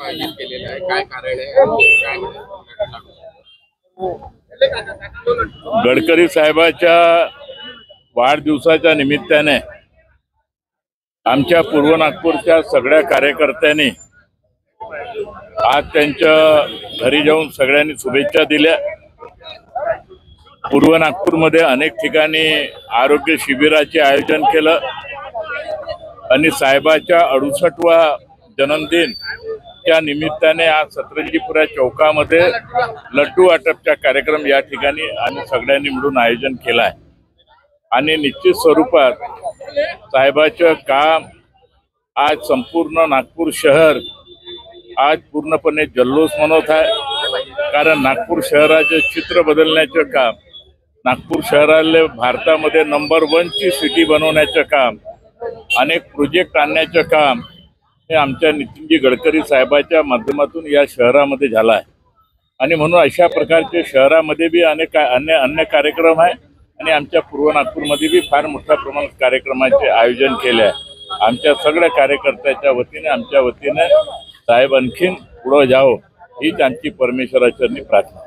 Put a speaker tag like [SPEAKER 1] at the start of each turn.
[SPEAKER 1] आयोजित केलेलं आहे, काय कारण आहे, काय
[SPEAKER 2] गडकरी साहेबाच्या वाढदिवसाच्या निमित्ताने आमच्या पूर्व नागपूरच्या सगळ्या कार्यकर्त्यांनी आज त्यांच्या घरी जाऊन सगळ्यांनी शुभेच्छा दिल्या। पूर्व नागपूरमध्ये अनेक ठिकाणी आरोग्य शिबिराचे आयोजन केलं आणि साहेबाच्या 68वा जन्मदिन त्या निमित्ताने आज सतरंजीपुरा चौकामध्ये लड्डू वाटपचा कार्यक्रम या ठिकाणी आम्ही सगळ्यांनी मिळून आयोजन केला आहे। आणि निश्चित स्वरूपात साहेबाचं काम आज संपूर्ण नागपूर शहर आज पूर्णपणे जल्लोष मनवत आहे। कारण नागपूर शहराचे चित्र बदलण्याचे काम, नागपूर शहराला भारतामध्ये नंबर 1 ची सिटी बनवण्याचे काम, अनेक प्रोजेक्ट आणण्याचे काम हे आमच्या नितीनजी गडकरी साहेबाच्या माध्यमातून या शहरामध्ये झालं आहे। आणि म्हणून अशा प्रकारचे शहरामध्ये बी अन्य कार्यक्रम आहे आणि आमच्या पूर्व नागपूरमध्ये बी फार मोठ्या प्रमाणात कार्यक्रमाचे आयोजन केले आहे। आमच्या सगळ्या कार्यकर्त्याच्या वतीने आमच्या वतीने साहेब आणखीन पुढे जाओ हीच आमची परमेश्वराचरणी प्रार्थना।